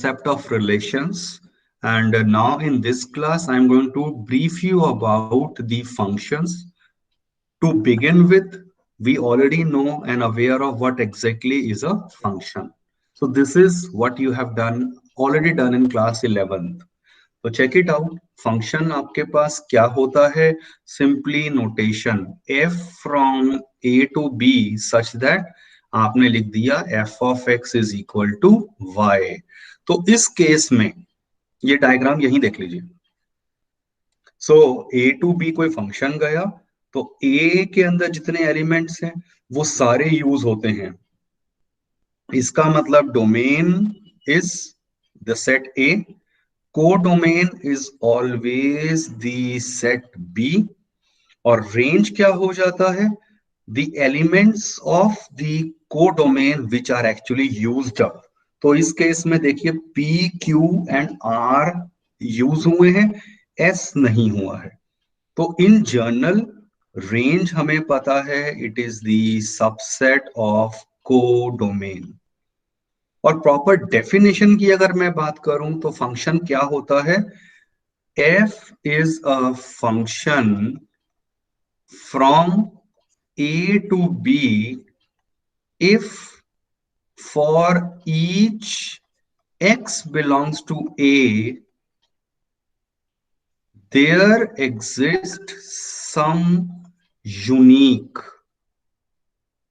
concept of relations. And now in this class, I'm going to brief you about the functions. To begin with, we already know and aware of what exactly is a function. So this is what you have already done in class 11th. तो check it out. Function आपके पास क्या होता है? Simply notation f from a to b such that आपने लिख दिया f of x is equal to y. तो इस केस में ये डायग्राम यहीं देख लीजिए. सो a टू b कोई फंक्शन गया तो a के अंदर जितने एलिमेंट्स हैं वो सारे यूज होते हैं. इसका मतलब domain is the set a, codomain is always the set B, और रेंज क्या हो जाता है? The elements of the codomain which are actually used up. तो इस केस में देखिए P Q and R use हुए हैं, एस नहीं हुआ है. तो इन जनरल रेंज हमें पता है it is the subset of codomain. और प्रॉपर डेफिनेशन की अगर मैं बात करूं तो फंक्शन क्या होता है? f is a function from a to b if for each x belongs to a there exists some unique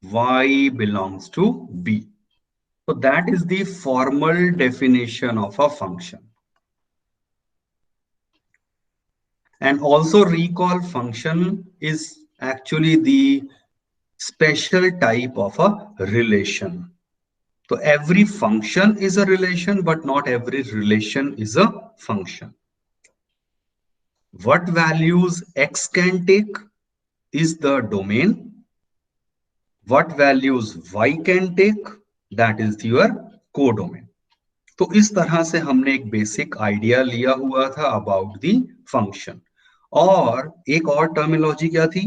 y belongs to b. So that is the formal definition of a function. And also recall function is actually the special type of a relation. So every function is a relation, but not every relation is a function. What values x can take is the domain. What values y can take, that is your codomain. तो इस तरह से हमने एक basic idea लिया हुआ था about the function. और एक और टर्मिनोलॉजी क्या थी?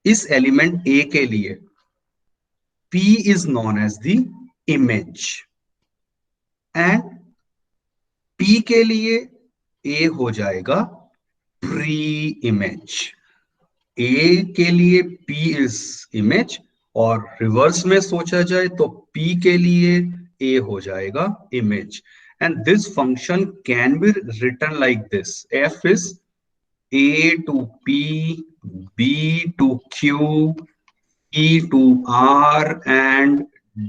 इस एलिमेंट a के लिए p is known as the image and p के लिए a हो जाएगा प्री इमेज. a के लिए p is image और रिवर्स में सोचा जाए तो p के लिए a हो जाएगा image. And this function can be written like this: f is a to p, b to q, e to r, and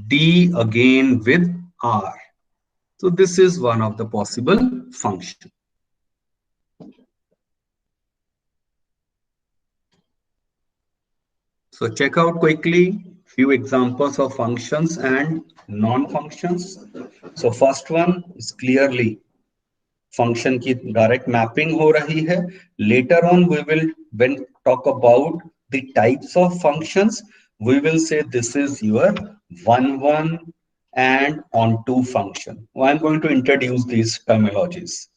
d again with r. So this is one of the possible functions. So check out quickly few examples of functions and non-functions. So first one is clearly function की direct mapping हो रही है. Later on we will, when talk about the types of functions, we will say this is your one and onto function. I'm going to introduce these terminologies.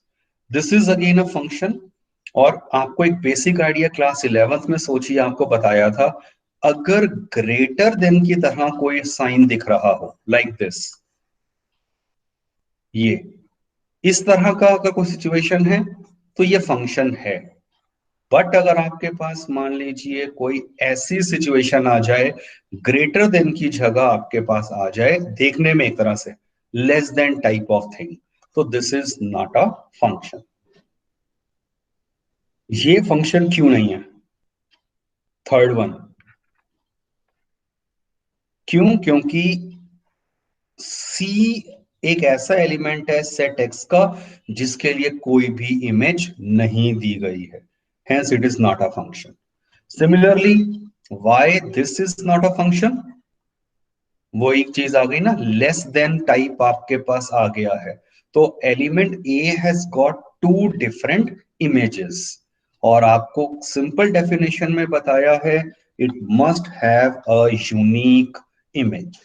This is again a function. और आपको एक basic idea class 11th में सोचिए आपको बताया था, अगर greater than की तरह कोई साइन दिख रहा हो लाइक दिस, ये इस तरह का अगर कोई सिचुएशन है तो ये फंक्शन है. बट अगर आपके पास मान लीजिए कोई ऐसी सिचुएशन आ जाए ग्रेटर देन की जगह आपके पास आ जाए देखने में एक तरह से less than type of thing, तो this is not a function. ये फंक्शन क्यों नहीं है? थर्ड वन, क्यों? क्योंकि C एक ऐसा एलिमेंट है सेट X का जिसके लिए कोई भी इमेज नहीं दी गई है, hence it is not a function. Similarly, why this is not a function? वो एक चीज आ गई ना, लेस देन टाइप आपके पास आ गया है, तो element A has got two different images और आपको सिंपल डेफिनेशन में बताया है it must have a unique image.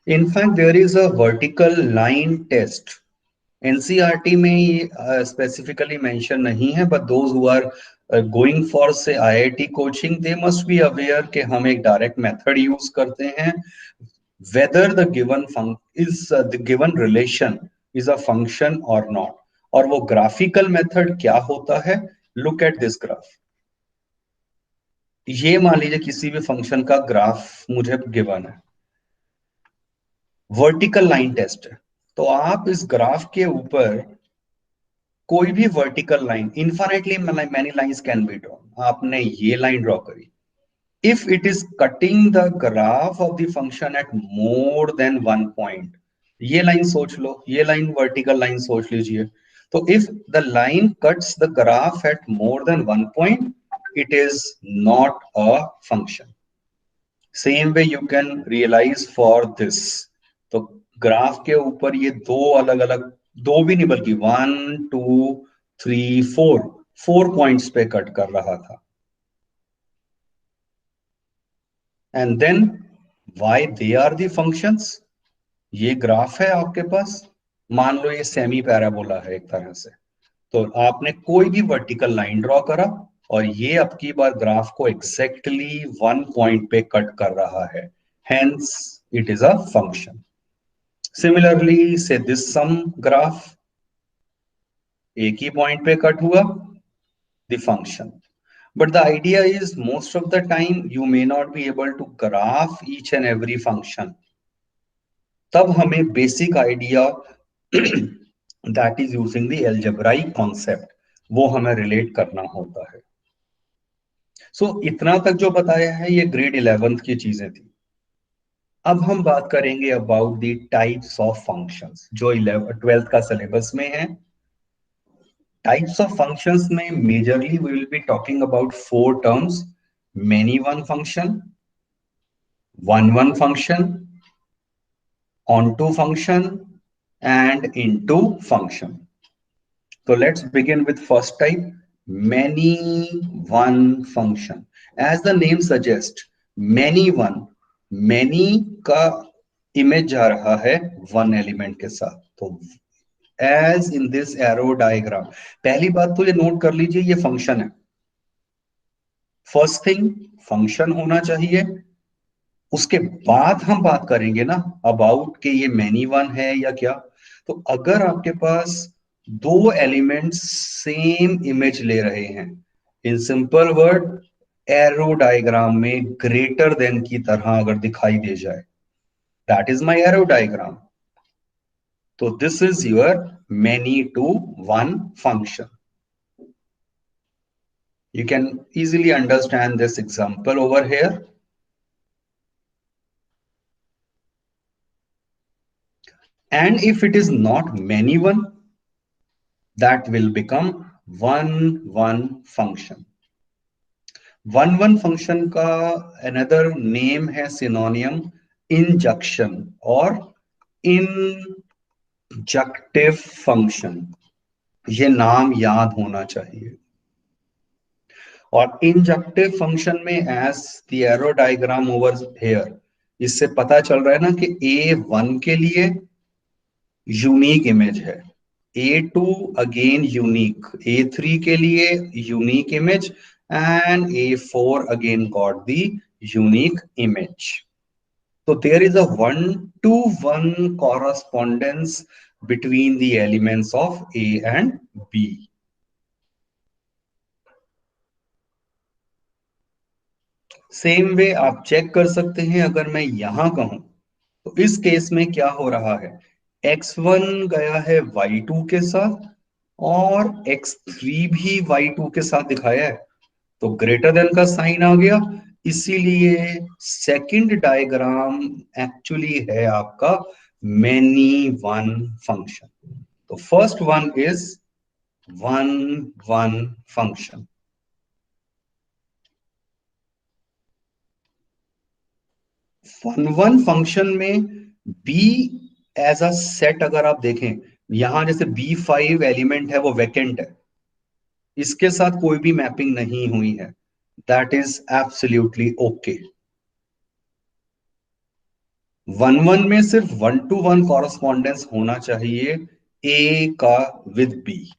In fact, there is a vertical line test NCERT में ये स्पेसिफिकली मेंशन नहीं है, but those who are going for say IIT coaching they must be aware कि हम एक डायरेक्ट मेथड यूज करते हैं, whether the given the given relation is a function or not. और वो ग्राफिकल मेथड क्या होता है? Look at this graph. ये मान लीजिए किसी भी फंक्शन का ग्राफ मुझे गिवन है, वर्टिकल लाइन टेस्ट है, तो आप इस ग्राफ के ऊपर कोई भी vertical line, infinitely many lines can be drawn, आपने ये लाइन ड्रॉ करी, if it is cutting the graph of the function at more than one point, ये लाइन सोच लो, ये लाइन वर्टिकल लाइन सोच लीजिए, तो if the line cuts the graph at more than one point, it is not a function. Same way you can realize for this. तो graph के ऊपर ये दो अलग अलग, दो भी नहीं बल्कि 1 2 3 4 4 पॉइंट्स पे कट कर रहा था। And then why they are the functions? ये ग्राफ है आपके पास, मान लो ये सेमी पैराबोला है एक तरह से, तो आपने कोई भी वर्टिकल लाइन ड्रॉ करा और ये अब की बार ग्राफ को एग्जैक्टली वन पॉइंट पे कट कर रहा है, hence it is a function. Similarly से दिस सम ग्राफ एक ही पॉइंट पे कट हुआ, the function. But the idea is most of the time you may not be able to graph each and every function. तब हमें basic idea that is using the algebraic concept, वो हमें relate करना होता है। सो इतना तक जो बताया है ये ग्रेड 11th की चीजें थी। अब हम बात करेंगे about the types of functions जो 12th का सिलेबस में है। टाइप्स ऑफ फंक्शंस में majorly we will be talking about 4 terms: many one function, one function, onto function, and into function. So let's begin with first type, many one function. As the name suggests, many one, many का image जा रहा है one element के साथ, तो as in this arrow diagram, पहली बात तो ये नोट कर लीजिए ये फंक्शन है। फर्स्ट थिंग, फंक्शन होना चाहिए, उसके बाद हम बात करेंगे ना अबाउट कि ये मैनी वन है या क्या। तो अगर आपके पास दो एलिमेंट्स सेम इमेज ले रहे हैं, in simple word arrow diagram में ग्रेटर देन की तरह अगर दिखाई दे जाए, that is my arrow diagram. तो this is your many to one function. You can easily understand this example over here. And if it is not many one, that will become one function. One function का another name है synonym injunction और injective function, ये नाम याद होना चाहिए। और injective function में as the arrow diagram over here, इससे पता चल रहा है ना कि A1 के लिए यूनिक इमेज है, A2 अगेन यूनिक, A3 के लिए unique image, and A4 again got the unique image. तो there is a 1-to-1 correspondence between the elements of A and B. Same way आप चेक कर सकते हैं, अगर मैं यहां कहूं तो इस केस में क्या हो रहा है, x1 गया है y2 के साथ और x3 भी y2 के साथ दिखाया है, तो ग्रेटर देन का साइन आ गया, इसीलिए सेकंड डायग्राम एक्चुअली है आपका मैनी वन फंक्शन। तो first one is one function. One function में बी एज अ सेट अगर आप देखें, यहां जैसे B5 एलिमेंट है वो वैकेंट है, इसके साथ कोई भी मैपिंग नहीं हुई है, that is absolutely okay. One में सिर्फ 1-to-1 कॉरस्पॉन्डेंस होना चाहिए, ए का with B,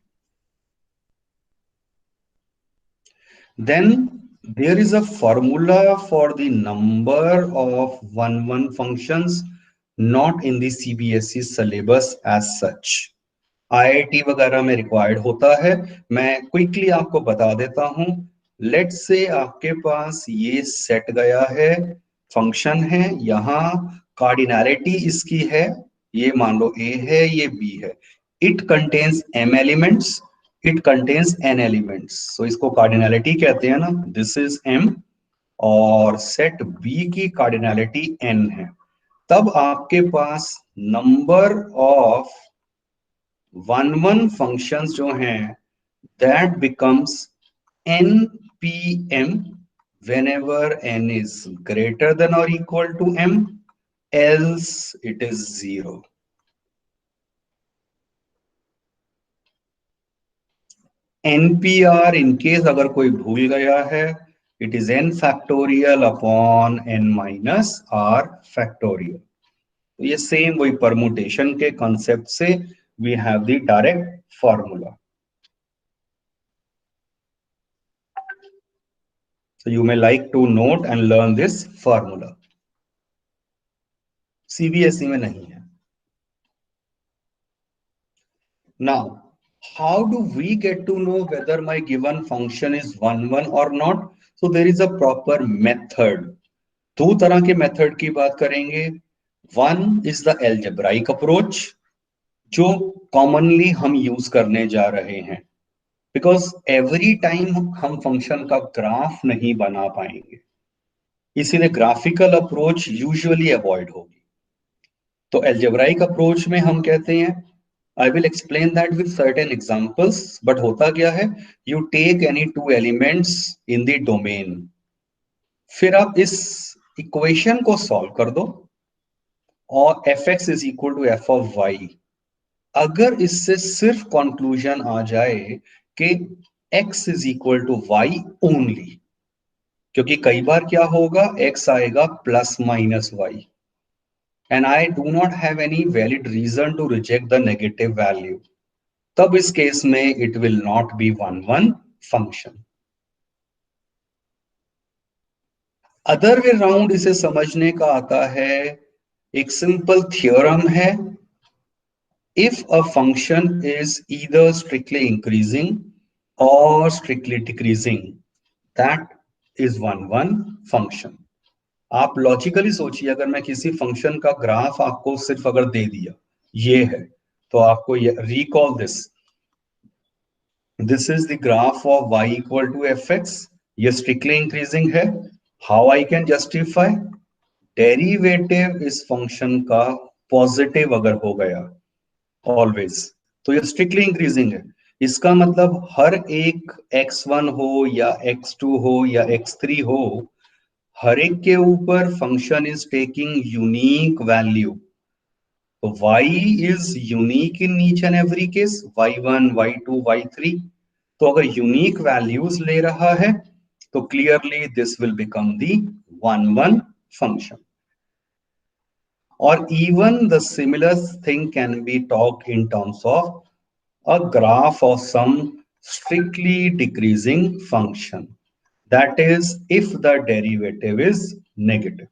then there is a formula for the number of 1-1 functions not in the CBSE syllabus as such. IIT वगैरह में रिक्वायर्ड होता है, मैं क्विकली आपको बता देता हूं। लेट्स से आपके पास ये सेट गया है, फंक्शन है, यहां कार्डिनैलिटी इसकी है, ये मान लो ए है, ये बी है, it contains M elements, it contains N elements, so इसको कार्डिनैलिटी कहते हैं ना, दिस इज एम, और सेट बी की कार्डिनैलिटी एन है। तब आपके पास नंबर ऑफ 1-1 फंक्शंस जो हैं that becomes npm whenever n is greater than or equal to m, else it is 0. npr in case अगर कोई भूल गया है, it is n factorial upon n minus r factorial. तो ये सेम वही परमुटेशन के कंसेप्ट से we have the direct formula. So you may like to note and learn this formula. CBSE में नहीं है। Now, how do we get to know whether my given function is 1-1 or not? So there is a proper method. दो तरह के method की बात करेंगे। One is the algebraic approach, जो कॉमनली हम यूज करने जा रहे हैं, बिकॉज एवरी टाइम हम फंक्शन का ग्राफ नहीं बना पाएंगे, इसीलिए ग्राफिकल अप्रोच यूजुअली अवॉइड होगी। तो एल्जेब्राइक अप्रोच में हम कहते हैं, I will explain that with certain examples, but होता क्या है, you take any two elements in the domain, फिर आप इस इक्वेशन को सॉल्व कर दो, और fx is equal to f of y। अगर इससे सिर्फ कंक्लूजन आ जाए कि x is equal to y only, क्योंकि कई बार क्या होगा, x आएगा plus minus y, and I do not have any valid reason to reject the negative value, तब इस केस में it will not be 1-1 function. Other way round इसे समझने का आता है, एक सिंपल थ्योरम है, if a function is either strictly increasing और strictly decreasing, that is 1-1 function. आप लॉजिकली सोचिए, अगर मैं किसी फंक्शन का ग्राफ आपको सिर्फ अगर दे दिया, ये है, तो आपको ये recall this is the graph of y equal to fx, ये स्ट्रिक्टली इंक्रीजिंग है। How I can justify, derivative इस फंक्शन का पॉजिटिव अगर हो गया ऑलवेज, तो ये स्ट्रिक्टली इंक्रीजिंग है। इसका मतलब हर एक x1 हो या x2 हो या x3 हो, हर एक के ऊपर function is taking unique value. तो y is unique in each and every case, y1, y2, y3। तो अगर यूनिक वैल्यूज ले रहा है, तो clearly this will become the 1-1 function. और even the similar thing can be talked in terms of a graph of some strictly decreasing function, that is if the derivative is negative.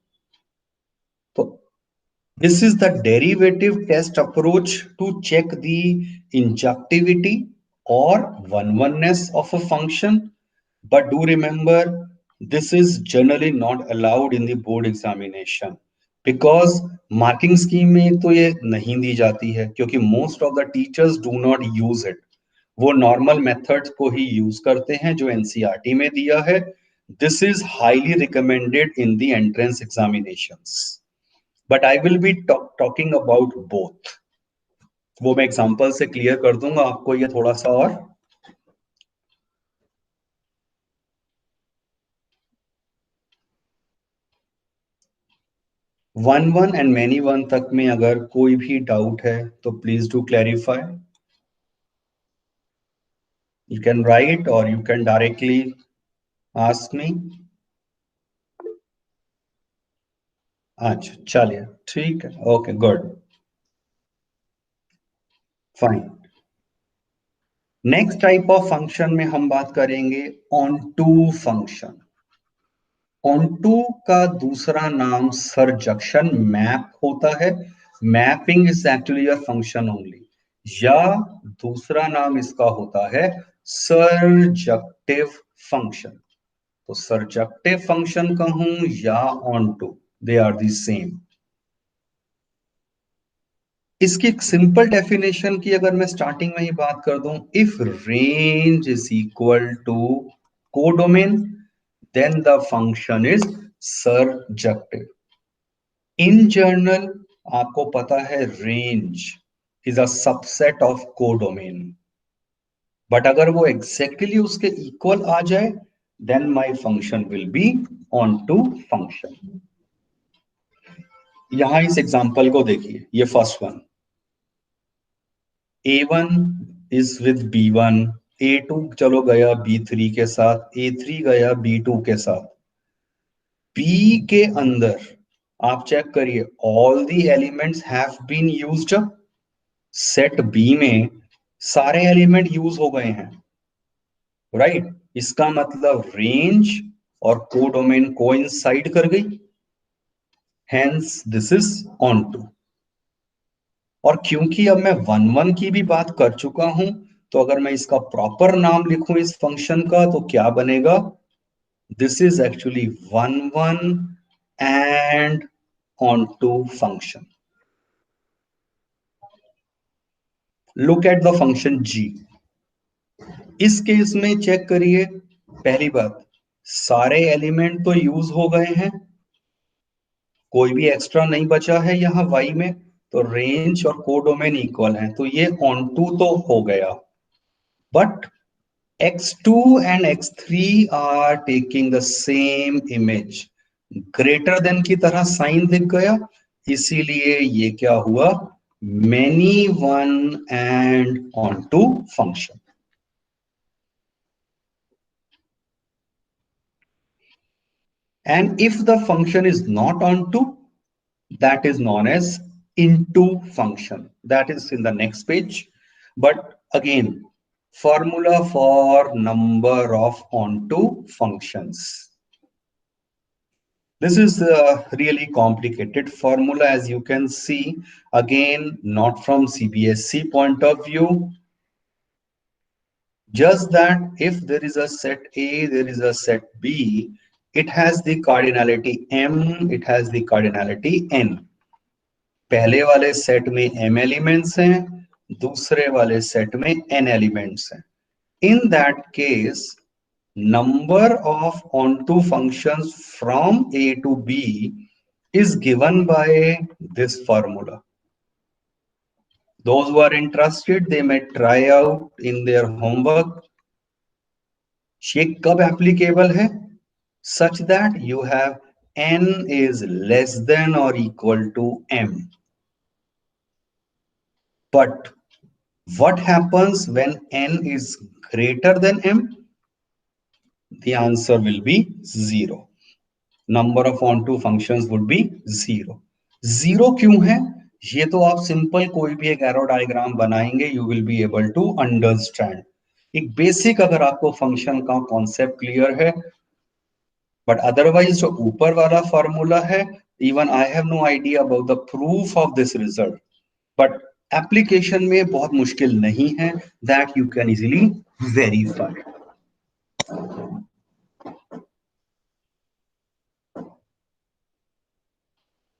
तो this is the derivative test approach to check the injectivity or one-oneness of a function. But do remember, this is generally not allowed in the board examination, because marking scheme में तो ये नहीं दी जाती है, क्योंकि most of the teachers do not use it. वो normal methods को ही use करते हैं जो NCERT में दिया है. This is highly recommended in the entrance examinations. But I will be talking about both. वो मैं एग्जांपल से क्लियर कर दूंगा आपको ये थोड़ा सा। और one one and many one तक में अगर कोई भी डाउट है तो please do clarify. You can write और you can directly ask me. अच्छा चलिए, ठीक है, okay good. Fine. Next type of function में हम बात करेंगे ऑन टू फंक्शन। ऑनटू का दूसरा नाम सरजक्शन मैप होता है। Mapping is actually a function only, या दूसरा नाम इसका होता है सरजक्टिव फंक्शन। तो सरजक्टिव फंक्शन कहूं या onto, they are the same. इसकी एक सिंपल डेफिनेशन की अगर मैं स्टार्टिंग में ही बात कर दूं, if range is equal to codomain then the function is surjective. In general, आपको पता है range is a subset of codomain. But अगर वो exactly उसके इक्वल आ जाए, then my function will be onto function. यहां इस एग्जांपल को देखिए, ये first one, a1 is with b1, a2 चलो गया b3 के साथ, a3 गया b2 के साथ। B के अंदर आप चेक करिए, all the elements have been used up. Set B में सारे एलिमेंट यूज हो गए हैं, राइट इसका मतलब रेंज और कोडोमेन कोइंसाइड कर गई, hence this is onto. और क्योंकि अब मैं वन वन की भी बात कर चुका हूं, तो अगर मैं इसका प्रॉपर नाम लिखूं इस फंक्शन का, तो क्या बनेगा? This is actually one one and onto function. Look at the function g। इस केस में चेक करिए, पहली बात, सारे एलिमेंट तो यूज हो गए हैं, कोई भी एक्स्ट्रा नहीं बचा है यहां y में, तो रेंज और कोडोमेन इक्वल हैं, तो ये ऑन टू तो हो गया। But x2 and x3 are taking the same image, greater than की तरह साइन दिख गया, इसीलिए ये क्या हुआ? Many one and onto function. And if the function is not onto, that is known as into function. That is in the next page. But again, formula for number of onto functions. This is a really complicated formula, as you can see. Again, not from CBSE point of view. Just that if there is a set A, there is a set B, it has the cardinality M, it has the cardinality N. पहले वाले set में m elements हैं, दूसरे वाले set में n elements हैं। इन that case, number of onto functions from A to B is given by this formula. Those who are interested, they may try out in their homework. ये कब applicable है? Such that you have n is less than or equal to m. But what happens when n is greater than m? The answer will be 0. Number of onto functions would be 0. 0 क्यों है? ये तो आप simple कोई भी एक arrow diagram बनाएंगे, you will be able to understand. एक बेसिक अगर आपको फंक्शन का कॉन्सेप्ट क्लियर है, बट अदरवाइज जो ऊपर वाला फॉर्मूला है, even I have no idea about the proof of this result, but application में बहुत मुश्किल नहीं है, that you can easily verify.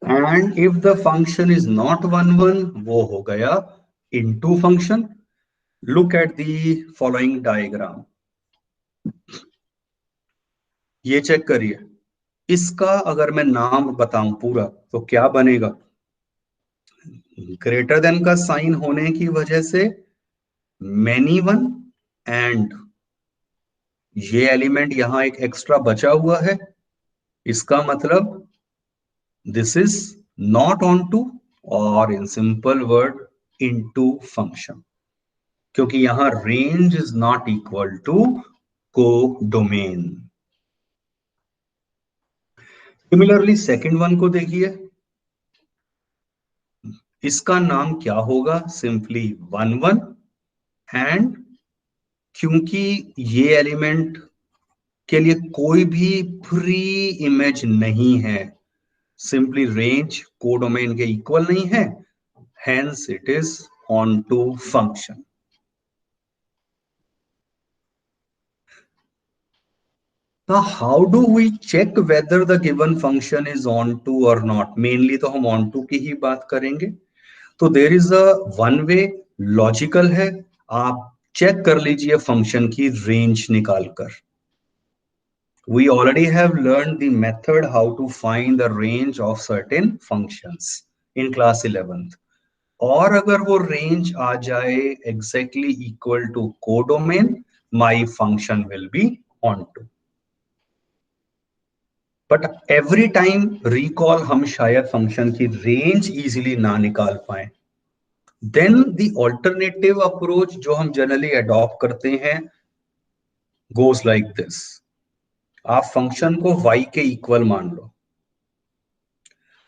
And if the function is not one one, वो हो गया into function. Look at the following diagram, ये check करिए, इसका अगर मैं नाम बताऊं पूरा, तो क्या बनेगा? ग्रेटर देन का साइन होने की वजह से मैनी वन, एंड ये एलिमेंट यहां एक एक्स्ट्रा बचा हुआ है, इसका मतलब this is not onto, और in simple word into function, क्योंकि यहां range is not equal to को डोमेन। सिमिलरली सेकंड वन को देखिए, इसका नाम क्या होगा? सिंपली 1 1। एंड क्योंकि ये एलिमेंट के लिए कोई भी फ्री इमेज नहीं है, सिंपली रेंज कोडोमेन के इक्वल नहीं है, hence it is onto function. Now how do we check whether the given function is onto or not? Mainly तो हम onto की ही बात करेंगे। तो there is a one way, logical है। आप चेक कर लीजिए फंक्शन की रेंज निकालकर। We already have learned the method how to find the range of certain functions in class 11th. और अगर वो रेंज आ जाए exactly equal to codomain, my function will be onto. But every time recall हम शायद function की range easily ना निकाल पाए। देन द ऑल्टरनेटिव अप्रोच जो हम जनरली अडॉप्ट करते हैं गोज लाइक दिस। आप फंक्शन को y के इक्वल मान लो,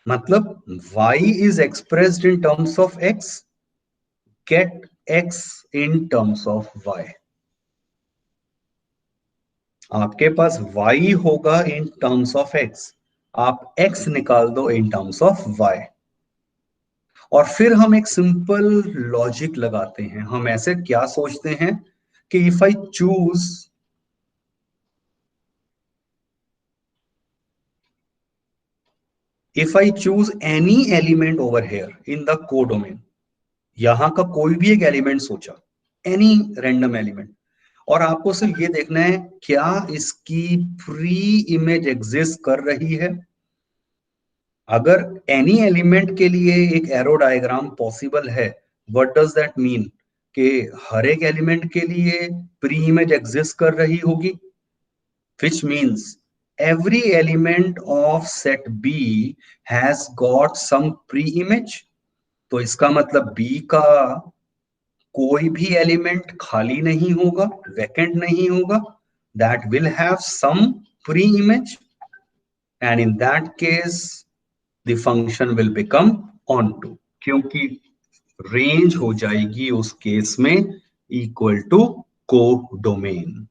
मतलब y is expressed in terms of x, get x in terms of y। आपके पास y होगा इन टर्म्स ऑफ x, आप x निकाल दो इन टर्म्स ऑफ y। और फिर हम एक सिंपल लॉजिक लगाते हैं। हम ऐसे क्या सोचते हैं कि if I choose any element over here in the codomain, यहां का कोई भी एक एलिमेंट सोचा, एनी रैंडम एलिमेंट, और आपको सिर्फ ये देखना है क्या इसकी फ्री इमेज एग्जिस्ट कर रही है। अगर एनी एलिमेंट के लिए एक एरो डायग्राम पॉसिबल है, व्हाट डज दैट मीन? कि हर एक एलिमेंट के लिए प्री इमेज एग्जिस्ट कर रही होगी, which means every element of set B has got some pre-image। तो इसका मतलब B का कोई भी एलिमेंट खाली नहीं होगा, वैकेंट नहीं होगा, that will have some pre-image, and in that case the function will become onto, क्योंकि रेंज हो जाएगी उस केस में equal to codomain.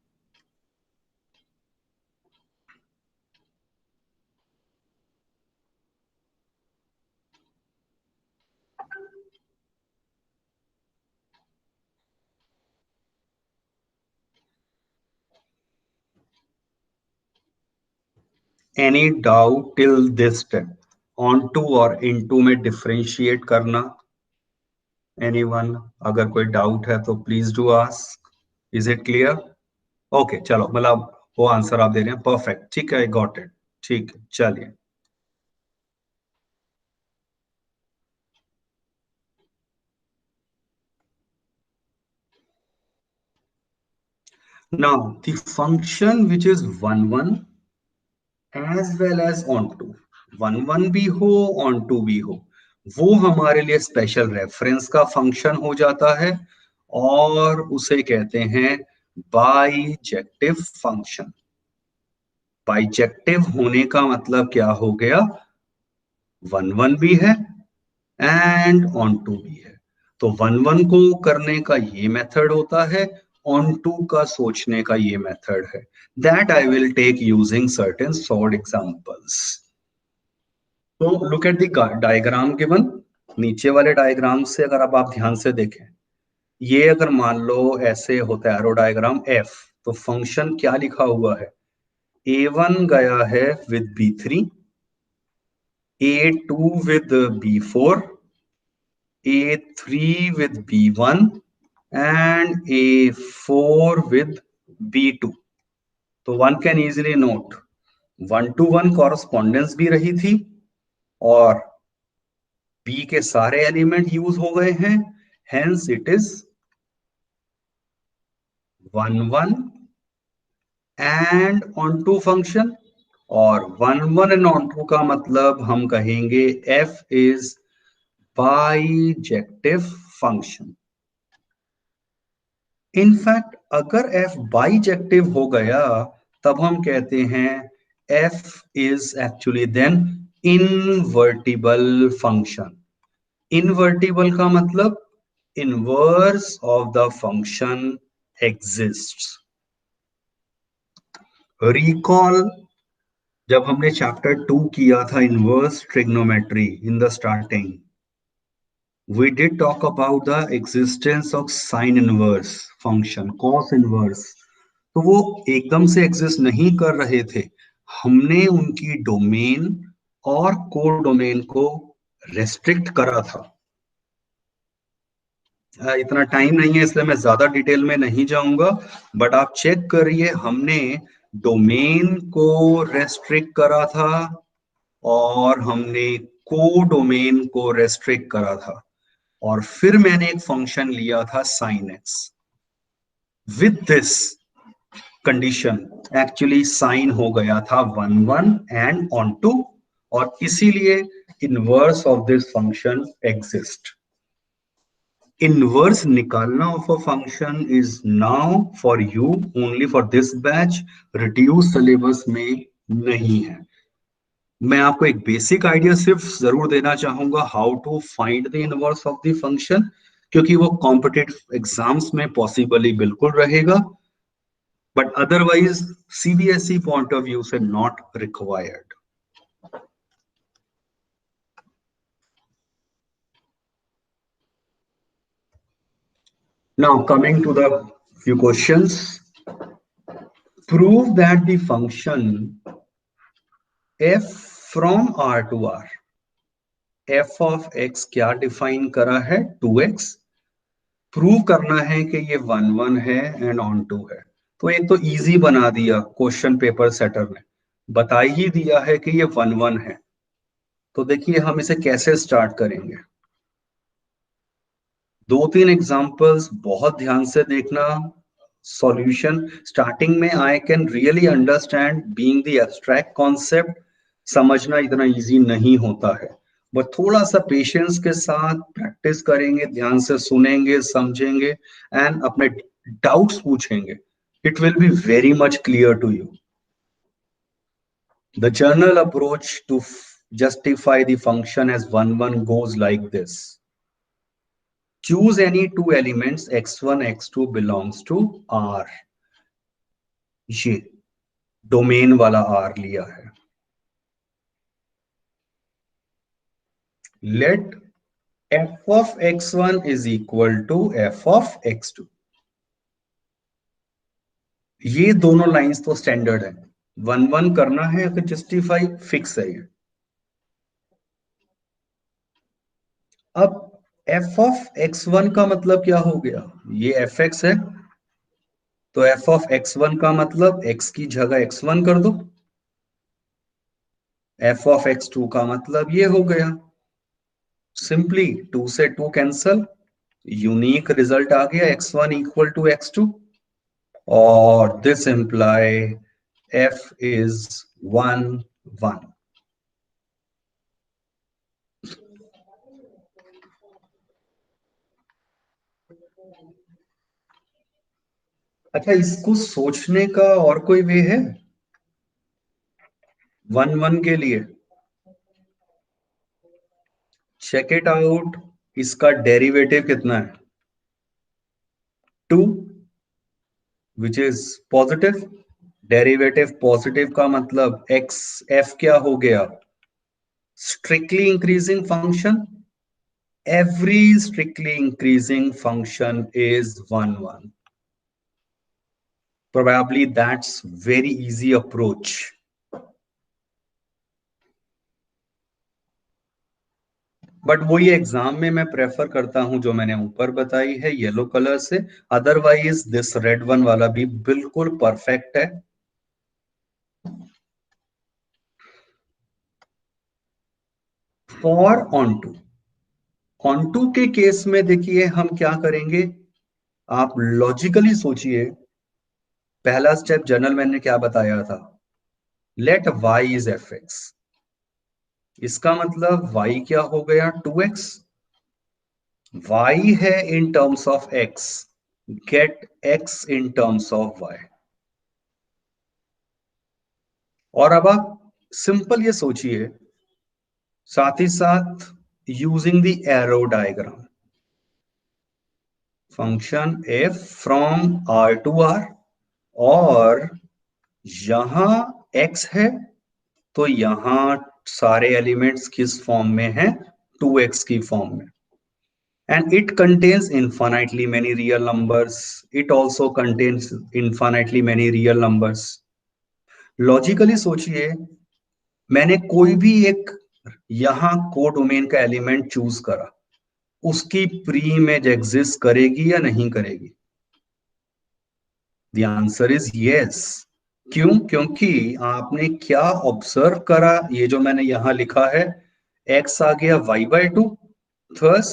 Any doubt till this step? Onto और इनटू में डिफरेंशिएट करना, एनीवन? अगर कोई डाउट है तो please do ask. Is it clear? Okay, चलो, मतलब वो आंसर आप दे रहे हैं, परफेक्ट, ठीक है, आई गॉट इट। ठीक है, चलिए। Now the function which is 1 1 as well as onto, 1 1 भी हो, ऑन टू भी हो, वो हमारे लिए स्पेशल रेफरेंस का फंक्शन हो जाता है, और उसे कहते हैं बाइजेक्टिव फंक्शन। बाइजेक्टिव होने का मतलब क्या हो गया? 1 1 भी है एंड ऑन टू भी है। तो 1 1 को करने का ये मेथड होता है, ऑन टू का सोचने का ये मेथड है। That I will take using certain sort examples. तो look at the diagram given. नीचे वाले डायग्राम से अगर अब आप ध्यान से देखें, ये अगर मान लो ऐसे होता है एरो डायग्राम एफ, तो फंक्शन क्या लिखा हुआ है? A1 गया है with B3, A2 with B4, A3 with B1 and A4 with B2। तो one can easily note 1 to 1 correspondence भी रही थी, और B के सारे एलिमेंट यूज हो गए हैं, hence it is 1 1 and onto function. और 1 1 एंड ऑन टू का मतलब हम कहेंगे F is bijective function. In fact अगर f बाइजेक्टिव हो गया, तब हम कहते हैं f is actually then invertible function. Invertible का मतलब inverse of the function exists. Recall, जब हमने चैप्टर 2 किया था inverse trigonometry in the starting, we did talk about the existence of sin inverse function, cos inverse। तो वो एकदम से एग्जिस्ट नहीं कर रहे थे, हमने उनकी डोमेन और को डोमेन को रेस्ट्रिक्ट करा था। इतना टाइम नहीं है इसलिए मैं ज्यादा डिटेल में नहीं जाऊंगा, बट आप चेक करिए, हमने डोमेन को रेस्ट्रिक्ट करा था और हमने को डोमेन को रेस्ट्रिक्ट करा था, और फिर मैंने एक फंक्शन लिया था sin x। With this condition actually sine हो गया था 1 1 एंड ऑन टू, और इसीलिए inverse of this function exist. Inverse निकालना of a function is now for you only for this batch, reduce syllabus में नहीं है। मैं आपको एक बेसिक आइडिया सिर्फ जरूर देना चाहूंगा how to find the inverse of the function, क्योंकि वो कॉम्पिटिटिव एग्जाम्स में पॉसिबली बिल्कुल रहेगा, but otherwise CBSE point of view से not required. Now coming to the few questions, prove that the function f from r to r, f of x क्या define करा है 2x, prove करना है कि ये 1 1 है एंड ऑन टू है। तो एक तो इजी बना दिया, क्वेश्चन पेपर सेटर ने बता ही दिया है कि ये 1 1 है। तो देखिए हम इसे कैसे स्टार्ट करेंगे। दो तीन एग्जांपल्स बहुत ध्यान से देखना। सॉल्यूशन स्टार्टिंग में I can really understand being the abstract concept, समझना इतना इजी नहीं होता है, बट थोड़ा सा पेशेंस के साथ प्रैक्टिस करेंगे, ध्यान से सुनेंगे, समझेंगे एंड अपने डाउट्स पूछेंगे, it will be very much clear to you. The general approach to justify the function as 1 1 goes like this: choose any two elements x1 x2 belongs to R। ये domain वाला R लिया है। Let f of x1 is equal to f of x2। ये दोनों lines तो standard है, 1 1 करना है अगर जस्टिफाई फिक्स है ये। अब f of x1 का मतलब क्या हो गया, ये fx है, तो f of x1 का मतलब x की जगह x1 कर दो, f of x2 का मतलब ये हो गया, सिंपली 2 से 2 कैंसल, यूनिक रिजल्ट आ गया x1 इक्वल टू x2, और दिस इंप्लाई f इज 1 1। अच्छा, इसको सोचने का और कोई वे है 1 1 के लिए? चेक इट आउट, इसका डेरिवेटिव कितना है 2, which is positive. Derivative positive का मतलब x f क्या हो गया, strictly increasing function, every strictly increasing function is 1 1। Probably that's very easy approach। But वही एग्जाम में मैं प्रेफर करता हूं जो मैंने ऊपर बताई है येलो कलर से, अदरवाइज दिस रेड वन वाला भी बिल्कुल परफेक्ट है। फॉर ऑन टू के केस में देखिए हम क्या करेंगे, आप लॉजिकली सोचिए। पहला स्टेप जनरल मैंने क्या बताया था, let y is f x, इसका मतलब y क्या हो गया 2x, y है in terms of x, get x in terms of y। और अब आप सिंपल ये सोचिए, साथ ही साथ using the arrow diagram. Function f from r to r, और यहां x है तो यहां सारे एलिमेंट्स किस फॉर्म में है, 2x की फॉर्म में. And it contains infinitely many real numbers. It also contains infinitely many real numbers. Logically सोचिए, मैंने कोई भी एक यहां कोडोमेन का एलिमेंट चूज करा, उसकी प्री इमेज एग्जिस्ट करेगी या नहीं करेगी? The answer is yes. क्यों? क्योंकि आपने क्या ऑब्जर्व करा, ये जो मैंने यहां लिखा है, x आ गया y/2. Thus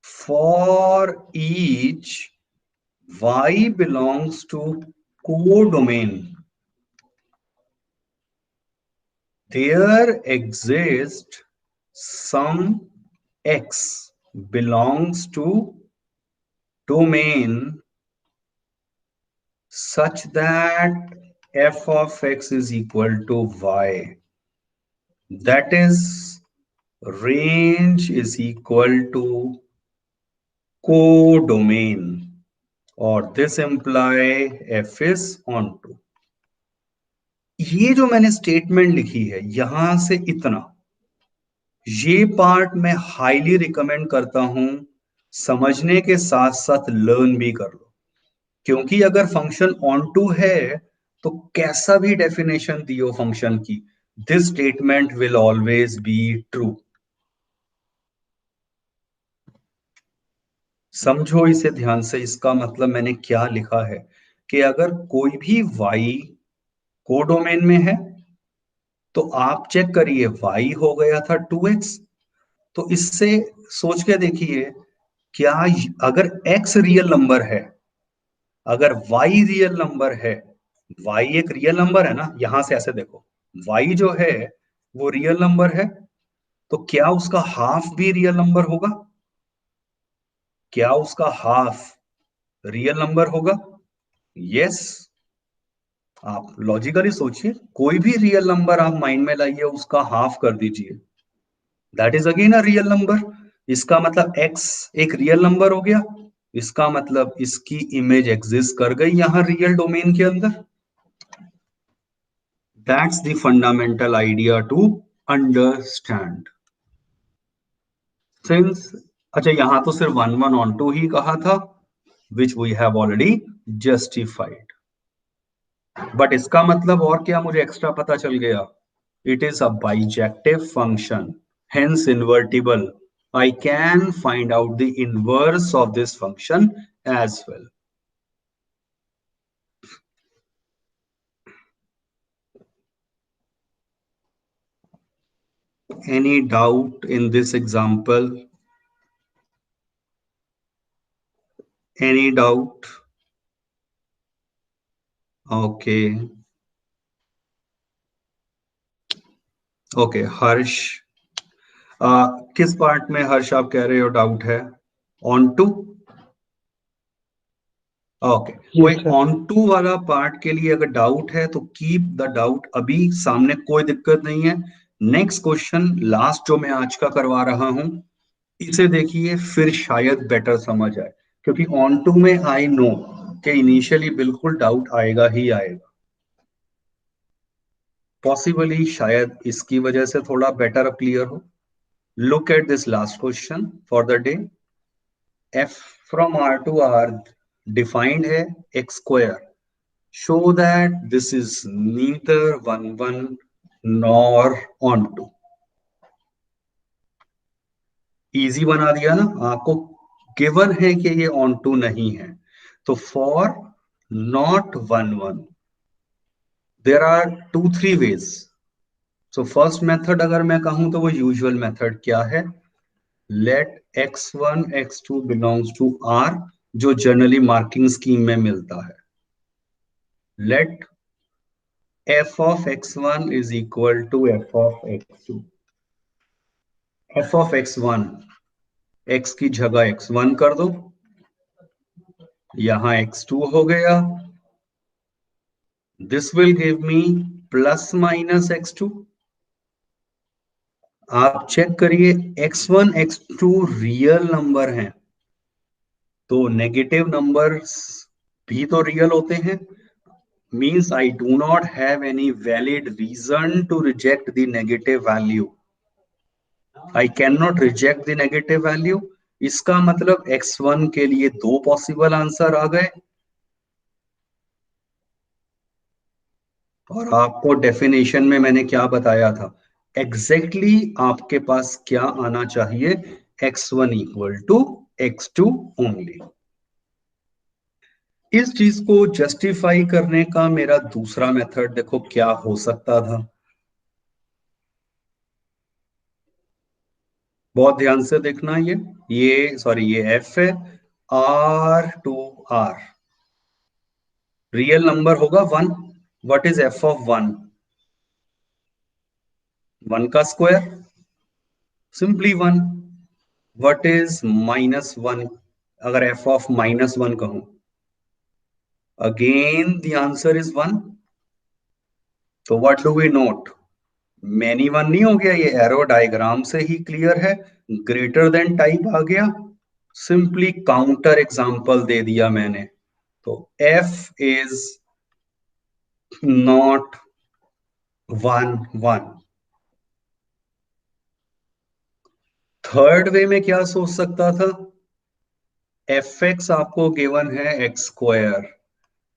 for each y belongs to codomain, there exists some x belongs to domain such that f of x is equal to y. That is, range is equal to codomain, or this imply f is onto. ये जो मैंने statement लिखी है यहां से इतना, ये part मैं हाईली रिकमेंड करता हूं, समझने के साथ साथ लर्न भी कर लो. क्योंकि अगर फंक्शन ऑन टू है तो कैसा भी डेफिनेशन दियो फंक्शन की, this statement will always be true. समझो इसे ध्यान से. इसका मतलब मैंने क्या लिखा है कि अगर कोई भी y कोडोमेन में है तो आप चेक करिए, y हो गया था 2x. तो इससे सोच के देखिए, क्या अगर x रियल नंबर है, अगर y रियल नंबर है, y एक रियल नंबर है ना, यहां से ऐसे देखो, y जो है वो रियल नंबर है, तो क्या उसका हाफ भी रियल नंबर होगा? क्या उसका हाफ रियल नंबर होगा? यस. आप लॉजिकली सोचिए, कोई भी रियल नंबर आप माइंड में लाइए, उसका हाफ कर दीजिए, that is again a real number. इसका मतलब x एक रियल नंबर हो गया, इसका मतलब इसकी इमेज एग्जिस्ट कर गई यहां रियल डोमेन के अंदर. That's the fundamental idea to understand. Since, अच्छा यहां तो सिर्फ 1 1 on 2 ही कहा था, which we have already justified. But इसका मतलब और क्या मुझे एक्स्ट्रा पता चल गया? It is a bijective function, hence invertible. I can find out the inverse of this function as well. Any doubt in this example? Any doubt? Okay. Okay, हर्ष, किस part में हर्ष आप कह रहे हो डाउट है? Onto. ओके, कोई onto वाला part के लिए अगर डाउट है तो कीप द डाउट अभी सामने, कोई दिक्कत नहीं है. नेक्स्ट क्वेश्चन, लास्ट जो मैं आज का करवा रहा हूं, इसे देखिए, फिर शायद बेटर समझ आए. क्योंकि ऑन टू में आई नो कि इनिशियली बिल्कुल डाउट आएगा ही आएगा, पॉसिबली शायद इसकी वजह से थोड़ा बेटर क्लियर हो. Look at this last question for the day. f from r to r defined है x². Show that this is neither 1 1 nor onto. Easy बना दिया ना आपको. गिवन है कि ये ऑन टू नहीं है, तो for not 1 1 there are 2 3 ways. So first method अगर मैं कहूं तो वो यूजुअल मेथड क्या है? Let x1 x2 belongs to r, जो जनरली मार्किंग स्कीम में मिलता है. Let f of x1 is equal to f of x2. f of x1, x की जगह x1 कर दो, यहां x2 हो गया. This will give me plus minus x2. आप चेक करिए, x1 x2 रियल नंबर हैं, तो नेगेटिव नंबर्स भी तो रियल होते हैं. Means I do not have any valid reason to reject the negative value. I can not reject the negative value. इसका मतलब x1 के लिए दो पॉसिबल आंसर आ गए. और आपको डेफिनेशन में मैंने क्या बताया था, एग्जैक्टली exactly आपके पास क्या आना चाहिए, x1 equal to x2 only. इस चीज को जस्टिफाई करने का मेरा दूसरा मेथड देखो क्या हो सकता था. बहुत ध्यान से देखना, ये सॉरी ये एफ है, R2R रियल नंबर होगा 1. What is F of 1? 1 का स्क्वायर, सिंपली 1. What is -1? अगर एफ ऑफ -1 कहूं, अगेन द आंसर इज 1. तो what do we note, many one नहीं हो गया, ये एरो डायग्राम से ही क्लियर है. ग्रेटर देन टाइप आ गया, सिंपली काउंटर एग्जांपल दे दिया मैंने. तो f is not 1 1. Third way में क्या सोच सकता था, एफ एक्स आपको गिवन है एक्स स्क्वायर,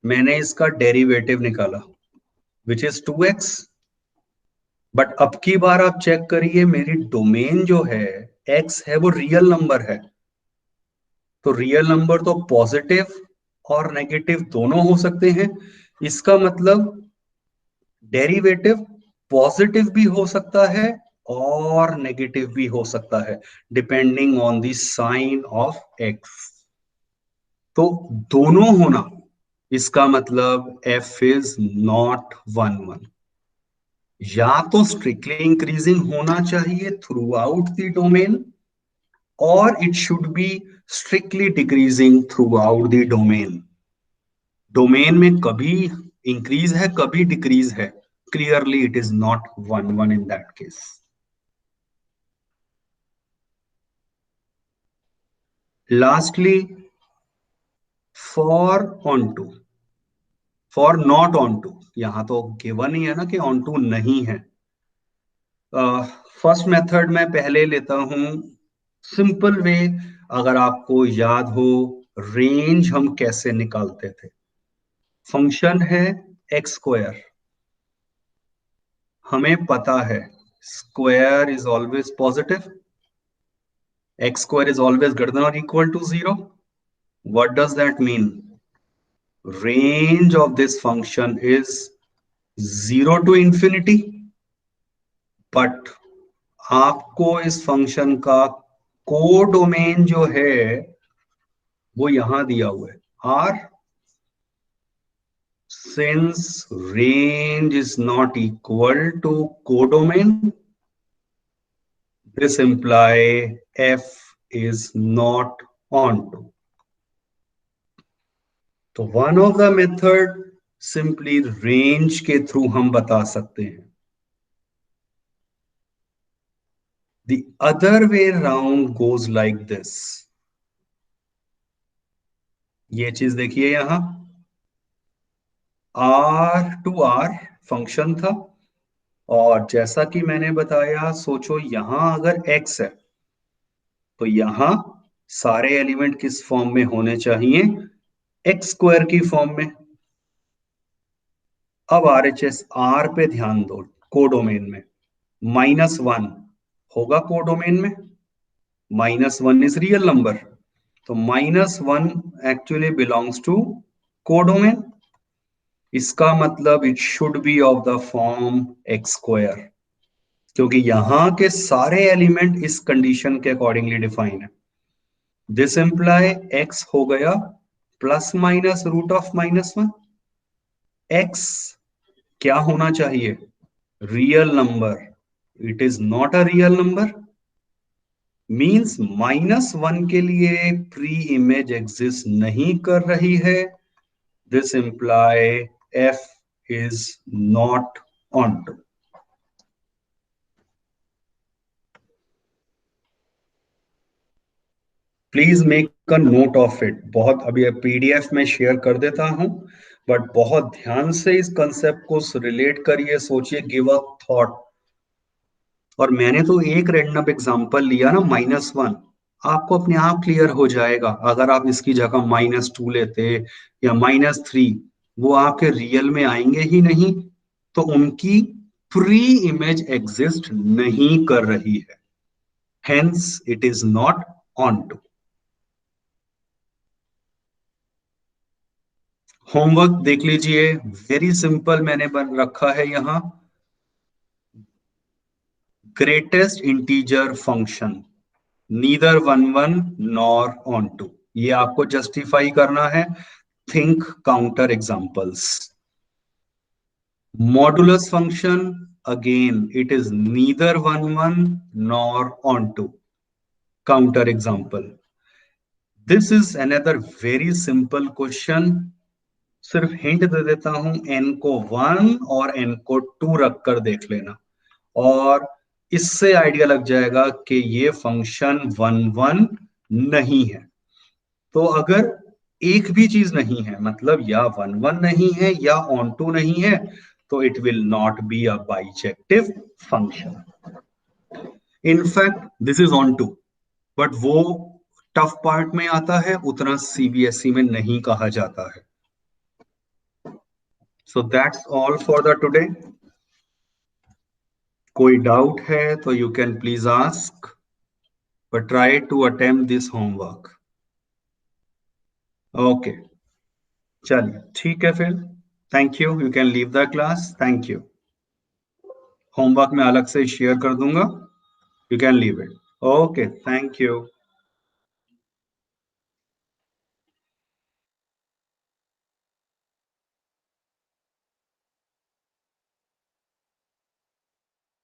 मैंने इसका डेरिवेटिव निकाला विच इज 2x. बट अब की बार आप चेक करिए, मेरी डोमेन जो है x है वो रियल नंबर है. तो रियल नंबर तो पॉजिटिव और नेगेटिव दोनों हो सकते हैं. इसका मतलब डेरिवेटिव पॉजिटिव भी हो सकता है और नेगेटिव भी हो सकता है, depending on the sign of x. तो दोनों होना, इसका मतलब एफ इज नॉट 1 1. या तो स्ट्रिक्टली इंक्रीजिंग होना चाहिए थ्रू आउट द डोमेन, और it should be strictly decreasing throughout the domain. Domain में कभी इंक्रीज है कभी डिक्रीज है, clearly it is not 1 1 in that case. Lastly, for onto, for not onto, यहां तो given ही है ना कि ऑन टू नहीं है. फर्स्ट मेथड में पहले लेता हूं, सिंपल वे. अगर आपको याद हो, रेंज हम कैसे निकालते थे, फंक्शन है एक्स स्क्वायर, हमें पता है square is always positive, X square is always greater than और equal to 0. What does that mean, range of this function is 0 to infinity. But आपको इस फंक्शन का कोडोमेन जो है वो यहां दिया हुआ है, are. Since range is not equal to codomain, this imply f is not onto. तो one of the method simply range के थ्रू हम बता सकते हैं. The other way round goes like this. ये चीज देखिए, यहां R2R फंक्शन था, और जैसा कि मैंने बताया, सोचो यहां अगर x है तो यहां सारे एलिमेंट किस फॉर्म में होने चाहिए, एक्स स्क्वायर की फॉर्म में. अब RHS R पे ध्यान दो, कोडोमेन में -1 होगा, कोडोमेन में -1 इज रियल नंबर, तो -1 एक्चुअली बिलोंग्स टू कोडोमेन. इसका मतलब it should be of the form x square, क्योंकि यहां के सारे एलिमेंट इस कंडीशन के अकॉर्डिंगली डिफाइन है. दिस इंप्लाई एक्स हो गया plus minus root of -1. X क्या होना चाहिए, real number. It is not a real number, means -1 के लिए प्री इमेज एग्जिस्ट नहीं कर रही है. This imply f is not onto. Please make a note of it. बहुत अभी पीडीएफ में शेयर कर देता हूं, बट बहुत ध्यान से इस कंसेप्ट को रिलेट करिए, सोचिए, गिव अ थॉट। और मैंने तो एक रैंडम एग्जांपल लिया ना, -1। आपको अपने आप क्लियर हो जाएगा। अगर आप इसकी जगह -2 लेते या -3, वो आपके रियल में आएंगे ही नहीं। तो उनकी प्री इमेज एग्जिस्ट नहीं कर रही है, hence it is not onto. Homework देख लीजिए, वेरी सिंपल मैंने बन रखा है यहां। Greatest integer function, neither 1 1 nor onto, ये आपको जस्टिफाई करना है। Think counter examples. Modulus function, again it is neither 1 1 nor onto, counter example. This is another very simple question. सिर्फ हिंट दे देता हूं, एन को 1 और एन को 2 रखकर देख लेना, और इससे आइडिया लग जाएगा कि ये फंक्शन 1 1 नहीं है। तो अगर एक भी चीज नहीं है, मतलब या 1 1 नहीं है या ऑन टू नहीं है, तो it will not be a bijective function. In fact this is onto, but वो टफ पार्ट में आता है, उतना सीबीएसई में नहीं कहा जाता है। So that's all for the today. कोई डाउट है तो you can please ask, but try to attempt this homework. Okay, चलिए ठीक है फिर। Thank you, you can leave the class. Thank you. Homework मैं अलग से शेयर कर दूंगा, you can leave it. Okay, thank you.